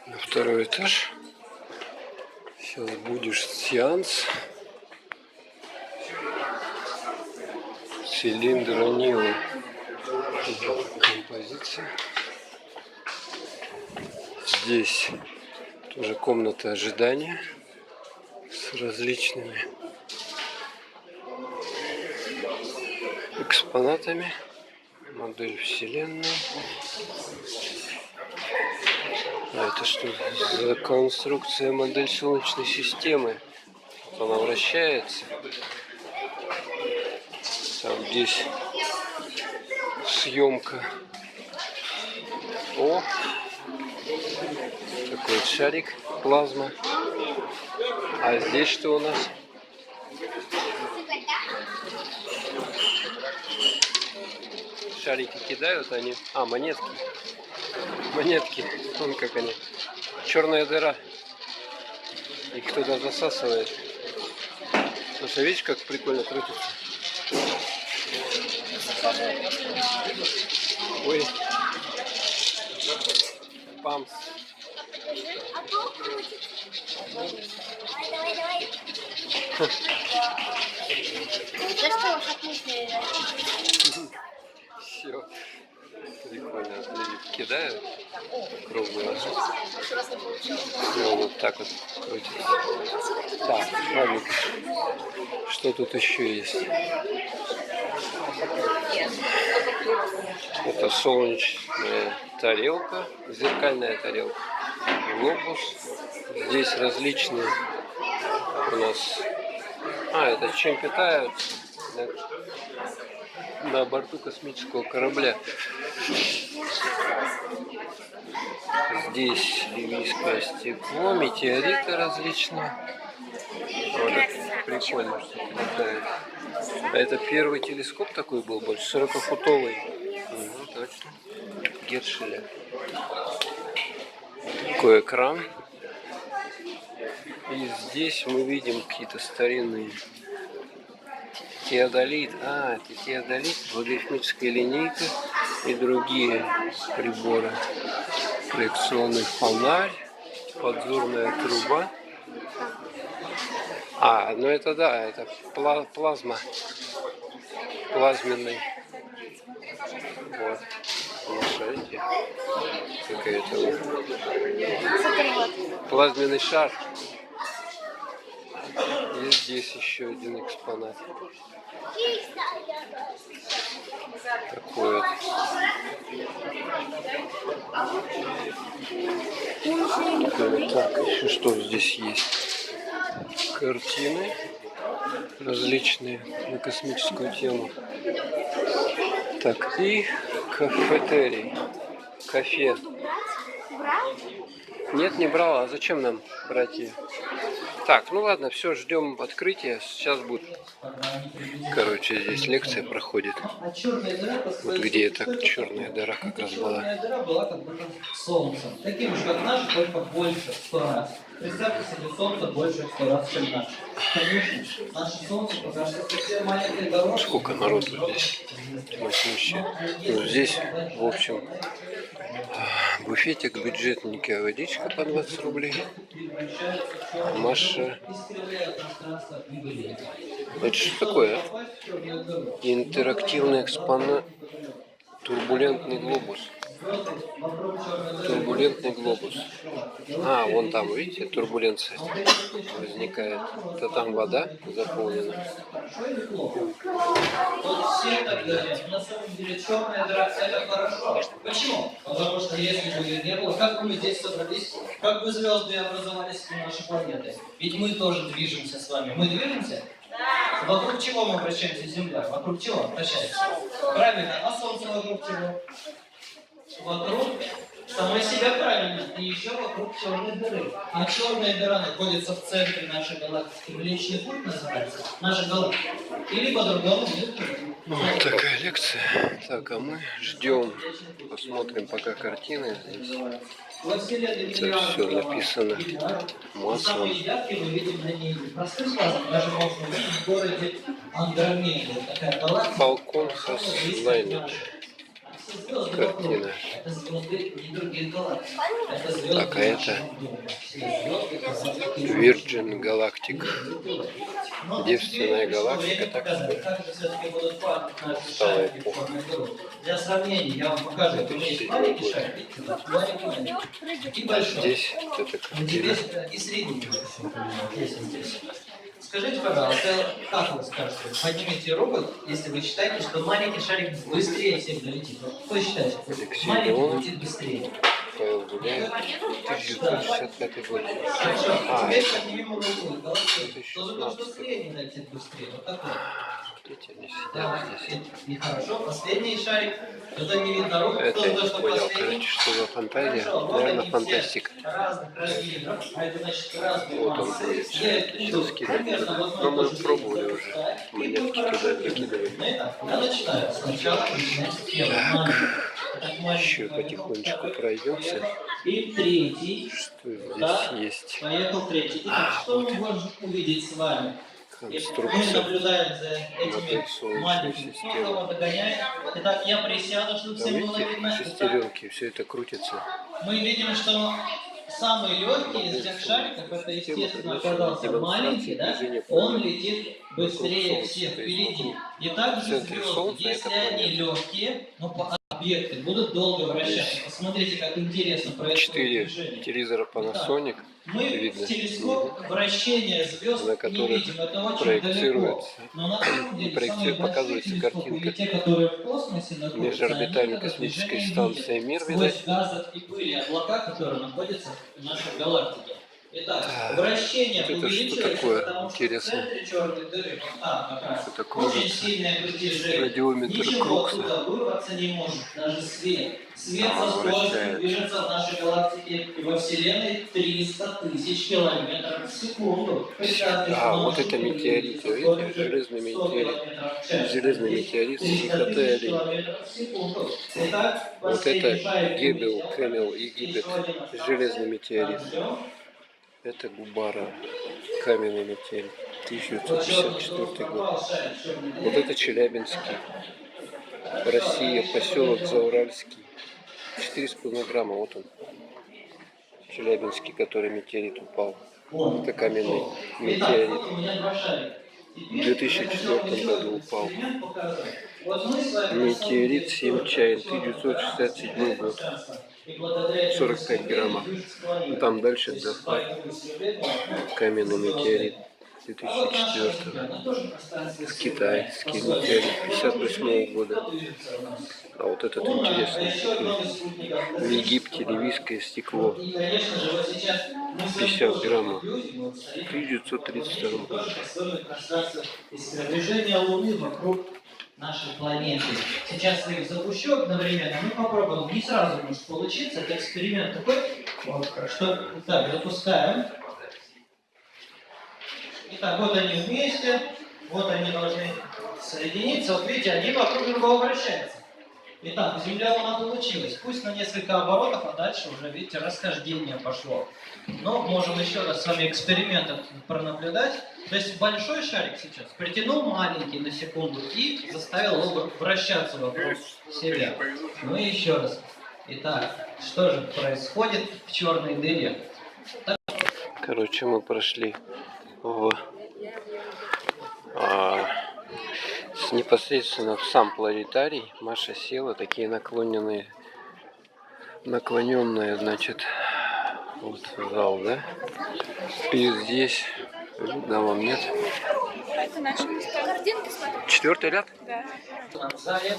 На второй этаж. Сейчас будешь сеанс. Цилиндр Нила. Композиция. Здесь тоже комната ожидания с различными экспонатами. Модель Вселенной. А это что за конструкция? Модель Солнечной системы. Она вращается. Там здесь съемка. О! Такой шарик плазма. А здесь что у нас? Шарики кидают они. А, монетки. Монетки. Вон как они. Черная дыра. Их кто-то засасывает. Слушай, видишь, как прикольно крутится? Ой. Памс. Все. Прикольно. Кидают круглую. И он вот так вот крутится. Так, ладно. Что тут еще есть? Это солнечная тарелка, зеркальная тарелка, глобус. Здесь различные у нас. А, это чем питаются на борту космического корабля. Здесь ливийское стекло, метеориты различные. Вот это прикольно, что летает. А это первый телескоп такой был, больше 40-футовый. Угу, точно. Гершеля. Такой экран. И здесь мы видим какие-то старинные теодолит. А, это теодолит, логарифмическая линейка и другие приборы. Проекционный фонарь, подзорная труба. А, ну это да, это плазма. Плазменный. Вот. Смотрите. Какая-то плазменный шар. И здесь еще один экспонат. Такой вот. Так, еще что здесь есть? Картины различные на космическую тему. Так, и кафетерий. Кофе. Нет, не брала. А зачем нам брать ее? Так, ну ладно, все, ждем открытия. Сейчас будет. Короче, здесь лекция проходит. Вот где это черная дыра как раз была. Черная дыра была как бы солнцем. Таким же, как наш, только больше в 100 раз. Представьте себе, солнце больше в 100 раз, чем наше. Конечно, наше солнце пока что совсем маленькая дорога. Сколько народу здесь? Тьмущее. Ну, здесь, в общем, буфетик, бюджетненькая водичка по 20 рублей. Маша. Это что такое? Интерактивный экспонат. Турбулентный глобус. Турбулентный глобус. А, вон там, видите, турбуленция возникает. Это там вода заполнена. Вот все так говорят. На самом деле черная дыра это хорошо. Почему? Потому что если бы ее не было, как бы мы здесь собрались, как бы звезды образовались на нашей планеты. Ведь мы тоже движемся с вами. Мы движемся? Вокруг чего мы вращаемся, Земля? Вокруг чего вращаемся? Правильно. А Солнце вокруг чего? Вокруг самой себя, правильно. И еще вокруг черной дыры. А черная дыра находится в центре нашей галактики. Млечный путь называется. Наша галактика. Или по-другому. Вот такая лекция. Так, а мы ждем. Посмотрим пока картины здесь. Во Вселенной Это все написано маслом. Самые яркие мы видим на небе. Простым глазом даже можно увидеть в городе Андромеда. Такая галактика. Falcon has landed. Картина. Это звезды не других галактик. Это звезды Так, а это нашего дома. Все звезды, галактики. Virgin Galactic. Но Девственная теперь пришло галактика, время так показать, как же все-таки будут падать наши Стала шарики в эпоха. черную дыру. Для сравнения я вам покажу, у меня есть маленький шарик, видите, маленький и большой. Здесь вот это Ну, теперь картина. и средний версия, есть здесь. Скажите, пожалуйста, как вы скажете? Поднимите руку, если вы считаете, что маленький шарик быстрее всех долетит. Вот кто считает, что Алексей маленький Леонов. летит быстрее? Павел Гуляев. 1965 год. Хорошо, А, теперь это поднимем руку. Голосуем. Кто за то, что 2016 средний летит быстрее? Вот такой. Видите, они сидят Да, здесь. нехорошо. Последний шарик. Кто-то не видно руку. Это Кто я за то, не что понял, последний? короче, что за фантазия. Хорошо, вот Наверное, они фантастика. все разных размеров, а это значит разные Вот он массы. будет. Сейчас скидывать Примерно туда. в Но одной мы и той же пробовали среде уже запускать, и монетки будет туда хорошо видно. закидывать. Ну и так, я начинаю. Сначала начинается первый маленький. Так, маленький Еще поехал, потихонечку второй пройдемся. поехал, и третий. Что здесь Да, есть? поехал третий. Итак, что мы можем увидеть с вами? Мы Конструкция. наблюдаем за этими Модель солнечной маленькими. Кто системы. кого догоняет? Итак, я присяду, чтобы Там всем было видите, видно. Итак, шестеренки, все это крутится. мы видим, что самый легкий из всех шариков, это, естественно, оказался маленький, да? Он летит быстрее всех впереди. И также центре звезды, Солнца если это они легкие, но по объекты будут долго вращаться. Посмотрите, как интересно происходит 4 движение. телевизора Panasonic, Мы видно, в телескоп вращение звезд на не которых видим, это очень далеко. проецируется, Но на самом деле самые большие показывается телескопы, картинка или те, которые в космосе находятся, Межорбитальной они это космической движение станции видят «Мир», сквозь видать. газов и пыли облака, которые находятся в нашей галактике. Итак, А, вращение вот это что увеличивается, такое потому что в интересное? центре черной дыры, вот там как раз, Что такое очень вот сильное притяжение. радиометр Ничего Крукса. оттуда вырваться не может, даже свет. Свет со скоростью вращается. движется в нашей галактике и во Вселенной 300 тысяч километров в секунду. Представьте, что вот наша это метеорит, Вселенная видите, скоростью железный 100 метеорит. километров в час. Железный метеорит с 300 ИКТ тысяч олень. километров в секунду. Итак, Вот последний это шарик Гебел, улетел. Кэмел, Египет. Железный метеорит. Это Губара, каменный метеорит. 1954 год. Вот это Челябинский. Россия, поселок Зауральский. 4,5 грамма, вот он. Челябинский, который метеорит упал. Это каменный метеорит. В 2004 году упал. Метеорит 7 чайн, 1967 год. 45 граммов. Там дальше отдыхает. Каменный метеорит 2004. Китайский метеорит 58 года. А вот этот интересный. В Египте ливийское стекло. 50 граммов. 1932 году. Движение Луны вокруг нашей планеты. Сейчас я их запущу одновременно. Мы попробуем. Не сразу может получиться. Это эксперимент такой. Вот, что, так, запускаем. Итак, вот они вместе. Вот они должны соединиться. Вот видите, они вокруг другого вращаются. Итак, Земля Луна получилась. Пусть на несколько оборотов, а дальше уже, видите, расхождение пошло. Но можем еще раз с вами эксперимент пронаблюдать. То есть большой шарик сейчас притянул маленький на секунду и заставил его вращаться вокруг себя. Ну и еще раз. Итак, что же происходит в черной дыре? Короче, мы прошли непосредственно в сам планетарий. Маша села, такие наклоненные, значит, вот зал, да? И здесь, да, вам нет. Это наши картинки, смотрите. 4-й ряд? Да. В зале.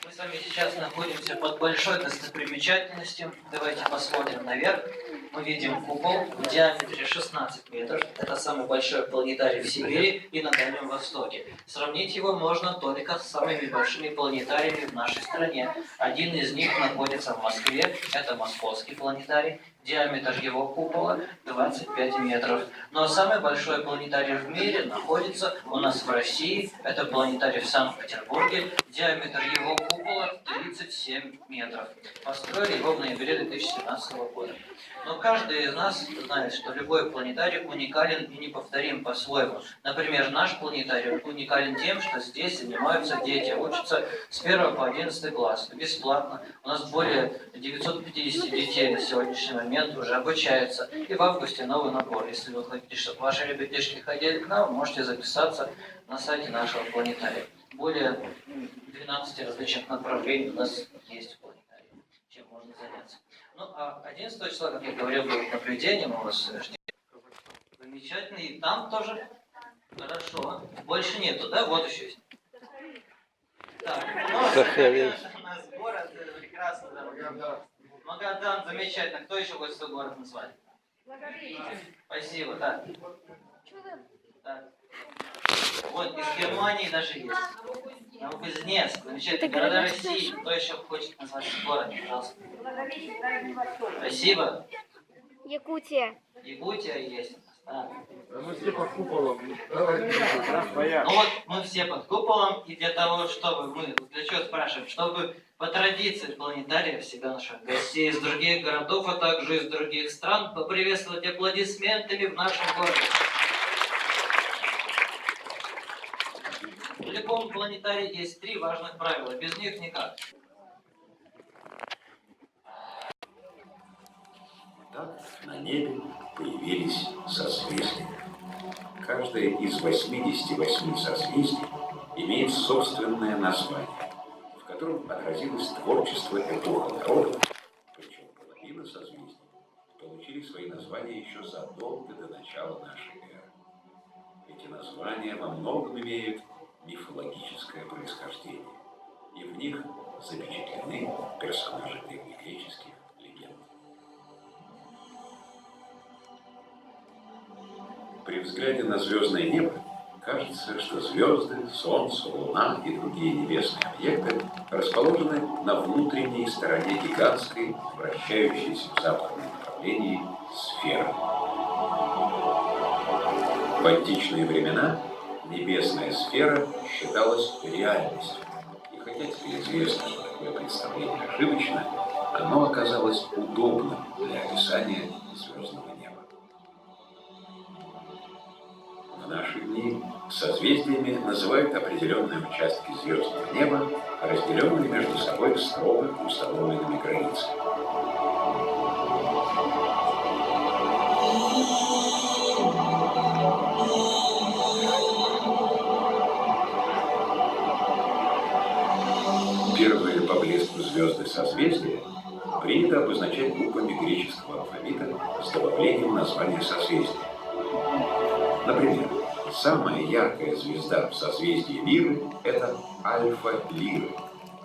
Мы с вами сейчас находимся под большой достопримечательностью. Давайте посмотрим наверх. Мы видим купол в диаметре 16 метров. Это самый большой планетарий в Сибири и на Дальнем Востоке. Сравнить его можно только с самыми большими планетариями в нашей стране. Один из них находится в Москве. Это Московский планетарий. Диаметр его купола 25 метров. Но самый большой планетарий в мире находится у нас в России. Это планетарий в Санкт-Петербурге. Диаметр его купола 37 метров. Построили его в ноябре 2017 года. Но каждый из нас знает, что любой планетарий уникален и неповторим по-своему. Например, наш планетарий уникален тем, что здесь занимаются дети, учатся с 1 по 11 класс, бесплатно. У нас более 950 детей на сегодняшний момент уже обучаются. И в августе новый набор. Если вы хотите, чтобы ваши ребятишки ходили к нам, можете записаться на сайте нашего планетария. Более 12 различных направлений у нас есть в планетарии, чем можно заняться. Ну, а 11 числа, как я говорил, будет наблюдение, мы вас ждем. Замечательно. И там тоже хорошо. Больше нету, да? Вот еще есть. Так, ну, у нас город прекрасно. Да. Магадан, замечательно. Кто еще хочет свой город назвать? Спасибо, да. Так. Вот, из Германии даже есть. Новокузнецк, замечательные города России. Кто еще хочет назвать город, пожалуйста? Спасибо. Якутия. Якутия есть. Да. Мы все под куполом. Ну вот мы все под куполом, и для того, чтобы мы, для чего спрашиваем, чтобы по традиции планетария всегда наших гостей из других городов, а также из других стран поприветствовать аплодисментами в нашем городе. В любом планетарии есть 3 важных правила, без них никак. Так на небе появились созвездия. Каждое из 88 созвездий имеет собственное название, в котором отразилось творчество эпох народов, причем половина созвездий получили свои названия еще задолго до начала нашей эры. Эти названия во многом имеют мифологическое происхождение, и в них запечатлены персонажи древнегреческих легенд. При взгляде на звездное небо кажется, что звезды, Солнце, Луна и другие небесные объекты расположены на внутренней стороне гигантской, вращающейся в западном направлении сферы. В античные времена небесная сфера считалась реальностью, и хотя теперь известно, что такое представление ошибочно, оно оказалось удобным для описания звездного неба. В наши дни созвездиями называют определенные участки звездного неба, разделенные между собой строго установленными границами. Первые по блеску звезды созвездия принято обозначать буквами греческого алфавита с добавлением названия созвездия. Например, самая яркая звезда в созвездии Лиры – это Альфа Лиры,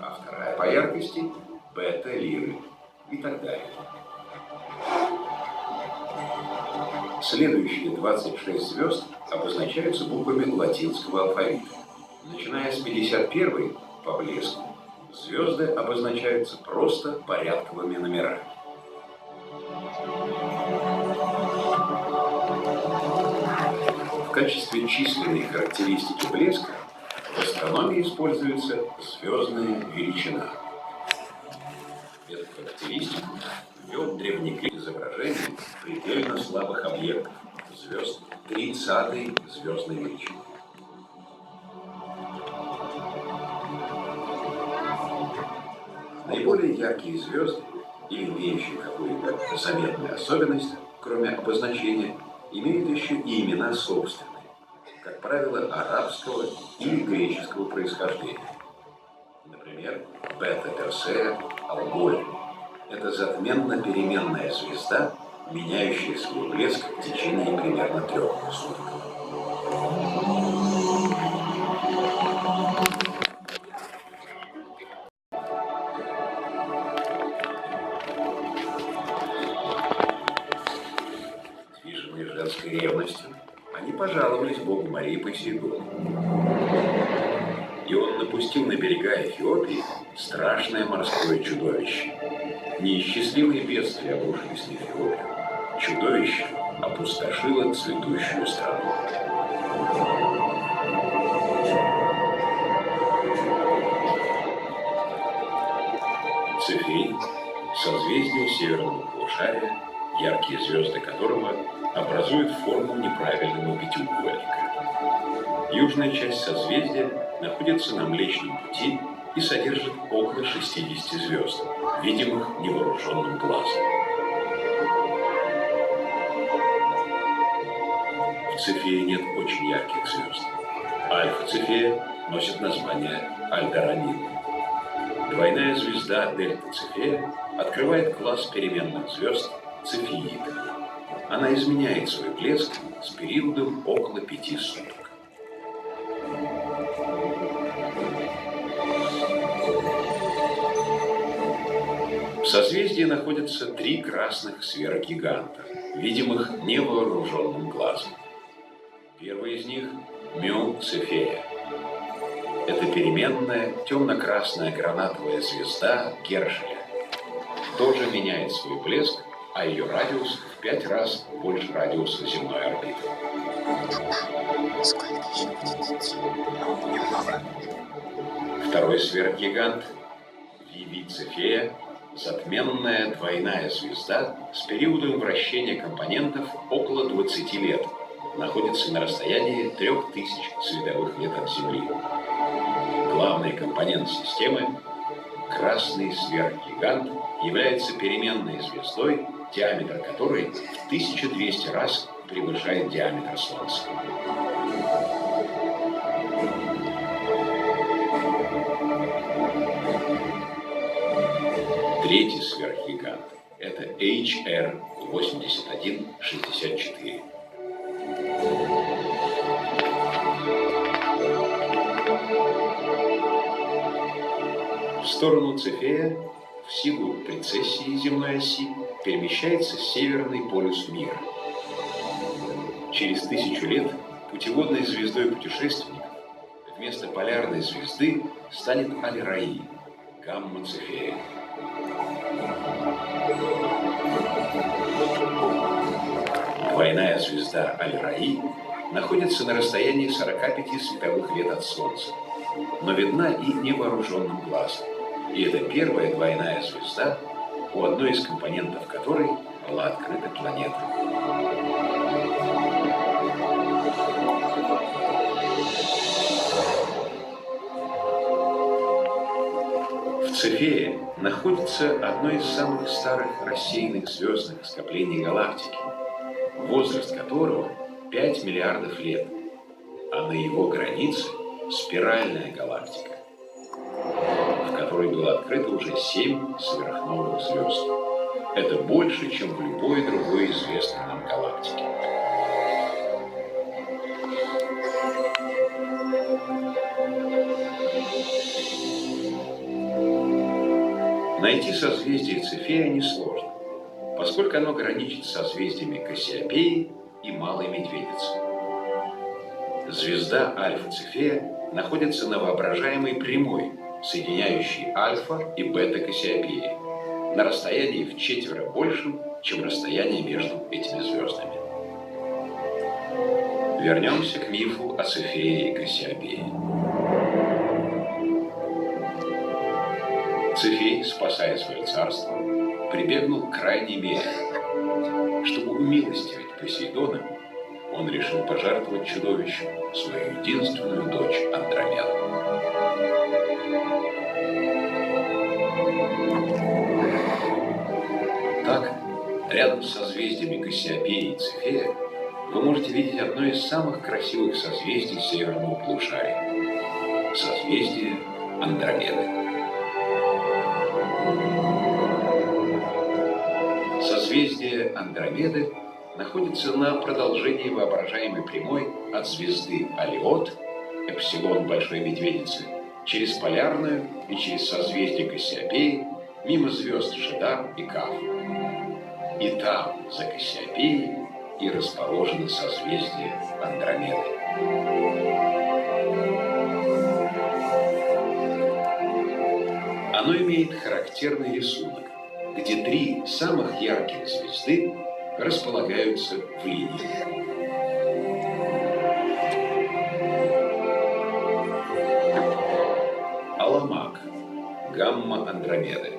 а вторая по яркости – Бета Лиры и так далее. Следующие 26 звезд обозначаются буквами латинского алфавита. Начиная с 51-й по блеску, звезды обозначаются просто порядковыми номерами. В качестве численной характеристики блеска в астрономии используется звездная величина. Эту характеристику ввел древнегреческий изображение предельно слабых объектов звезд 30-й звездной величины. Наиболее яркие звезды, или имеющие какую-то заметную особенность, кроме обозначения, имеют еще и имена собственные, как правило, арабского или греческого происхождения. Например, Бета Персея Алгориум – это затменно-переменная звезда, меняющая свой блеск в течение примерно 3 суток. Женской ревностью, они пожаловались богу Марии Посейдону. И он напустил на берега Эфиопии страшное морское чудовище. Неисчислимые бедствия обрушились на Эфиопию. Чудовище опустошило цветущую страну. Цефей – созвездие северного полушария, яркие звезды которого образуют форму неправильного пятиугольника. Южная часть созвездия находится на Млечном пути и содержит около 60 звезд, видимых невооруженным глазом. В Цефее нет очень ярких звезд. Альфа Цефея носит название Альдеранид. Двойная звезда Дельта Цефея открывает класс переменных звезд Цефеида. Она изменяет свой блеск с периодом около 5 суток. В созвездии находятся 3 красных сверхгиганта, видимых невооруженным глазом. Первый из них – Мю Цефея. Это переменная темно-красная гранатовая звезда Гершеля. Тоже меняет свой блеск, а ее радиус в 5 раз больше радиуса земной орбиты. Сколько еще будет идти? Немного. Второй сверхгигант Виви Цефея – затменная двойная звезда с периодом вращения компонентов около 20 лет. Находится на расстоянии 3000 световых лет от Земли. Главный компонент системы, красный сверхгигант, является переменной звездой, диаметр которой в 1200 раз превышает диаметр Солнца. Третий сверхгигант – это HR 8164. В сторону Цефея, в силу прецессии земной оси, перемещается северный полюс мира. Через 1000 лет путеводной звездой путешественников вместо полярной звезды станет Аль-Раи, гамма Цефея. Двойная звезда Аль-Раи находится на расстоянии 45 световых лет от Солнца, но видна и невооруженным глазом. И это первая двойная звезда, у одной из компонентов которой была открыта планета. В Цефее находится одно из самых старых рассеянных звездных скоплений галактики, возраст которого 5 миллиардов лет, а на его границе спиральная галактика, в которой было открыто уже 7 сверхновых звезд. Это больше, чем в любой другой известной нам галактике. Найти созвездие Цефея несложно, поскольку оно граничит с созвездиями Кассиопеи и Малой Медведицы. Звезда Альфа Цефея находится на воображаемой прямой, соединяющей Альфа и Бета Кассиопеи, на расстоянии в 4 большем, чем расстояние между этими звездами. Вернемся к мифу о Цефее и Кассиопее. Цефей, спасая свое царство, прибегнул к крайней мере. Чтобы умилостивить Посейдона, он решил пожертвовать чудовищу свою единственную дочь Андромеду. Так, рядом с созвездиями Кассиопеи и Цефея вы можете видеть одно из самых красивых созвездий северного полушария – созвездие Андромеды. Созвездие Андромеды находится на продолжении воображаемой прямой от звезды Алиот, Эпсилон Большой Медведицы, через Полярную и через созвездие Кассиопеи, мимо звезд Шедар и Каф. И там, за Кассиопеей, и расположено созвездие Андромеды. Оно имеет характерный рисунок. где 3 самых ярких звезды располагаются в линии. Аламак, гамма Андромеды.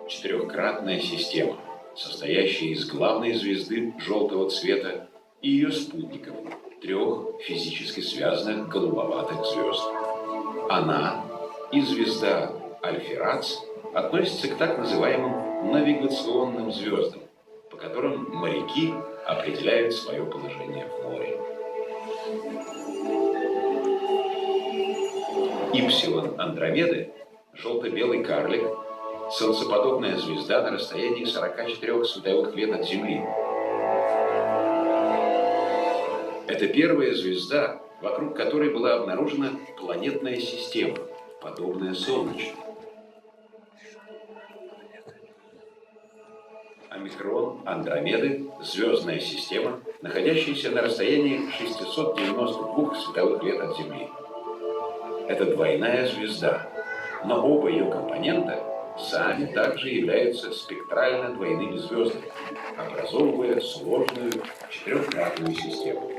Четырехкратная система, состоящая из главной звезды желтого цвета и ее спутников, 3 физически связанных голубоватых звезд. Она и звезда Альферац относятся к так называемым навигационным звездам, по которым моряки определяют свое положение в море. Ипсилон Андромеды – желто-белый карлик, солнцеподобная звезда на расстоянии 44 световых лет от Земли. Это первая звезда, вокруг которой была обнаружена планетная система, подобная солнечной. Омикрон Андромеды – звездная система, находящаяся на расстоянии 692 световых лет от Земли. Это двойная звезда, но оба ее компонента сами также являются спектрально двойными звездами, образовывая сложную четырехкратную систему.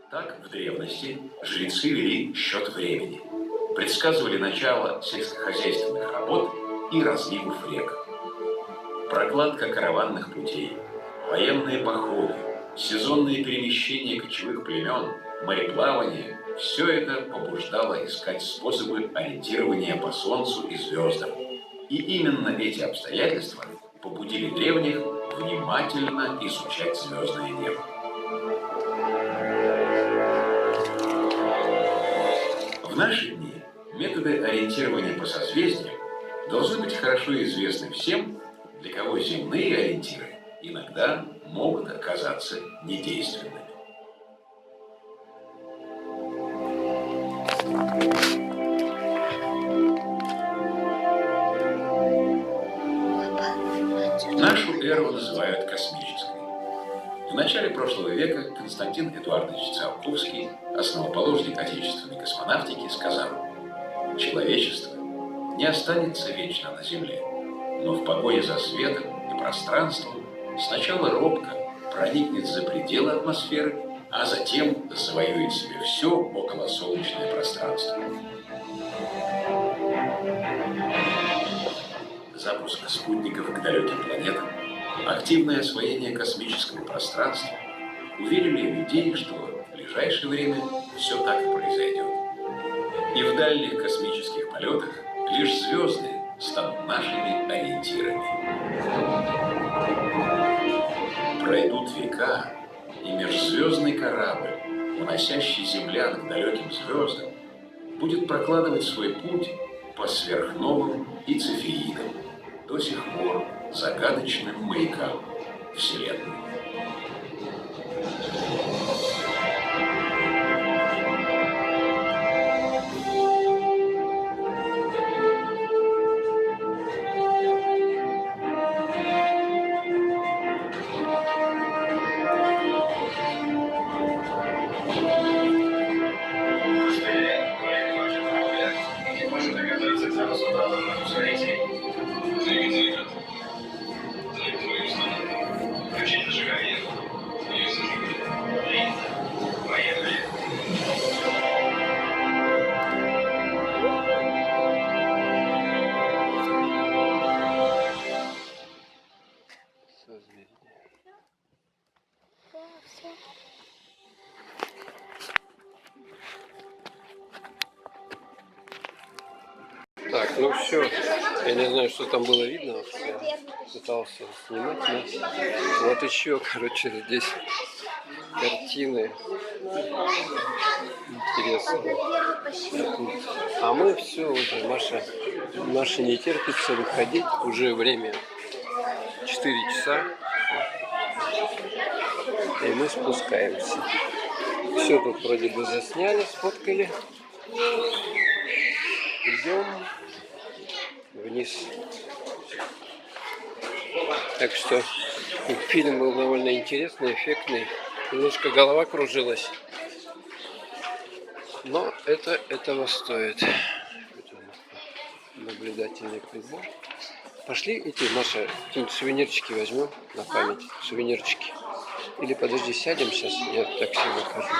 Так, в древности жрецы вели счет времени, предсказывали начало сельскохозяйственных работ и разливов рек. Прокладка караванных путей, военные походы, сезонные перемещения кочевых племен, мореплавание – все это побуждало искать способы ориентирования по Солнцу и звездам. И именно эти обстоятельства побудили древних внимательно изучать звездное небо. В наши дни методы ориентирования по созвездиям должны быть хорошо известны всем, для кого земные ориентиры иногда могут оказаться недейственными. Нашу эру называют космической. В начале прошлого века Константин Эдуардович Циолковский, основоположник отечественной космонавтики, сказал: «Человечество не останется вечно на Земле, но в погоне за светом и пространством сначала робко проникнет за пределы атмосферы, а затем завоюет себе все околосолнечное пространство». Запуск спутников к далеким планетам, активное освоение космического пространства уверили людей, что в ближайшее время все так и произойдет. И в дальних космических полетах лишь звезды станут нашими ориентирами. Пройдут века, и межзвездный корабль, уносящий землян к далеким звездам, будет прокладывать свой путь по сверхновым и цефеидам, до сих пор загадочным маякам Вселенной. Так, ну все. Я не знаю, что там было видно. Я пытался снимать. Но... Вот еще, короче, здесь картины. Интересно. А мы все уже, Маша не терпится выходить. Уже время 4 часа. И мы спускаемся. Все тут вроде бы засняли, сфоткали. Идем вниз. Так что фильм был довольно интересный, эффектный. Немножко голова кружилась. Но это этого стоит. Наблюдательный прибор. Пошли идти, Маша, какие-нибудь сувенирчики возьмем на память. Сувенирчики. Или подожди, сядем сейчас, я в такси закажу.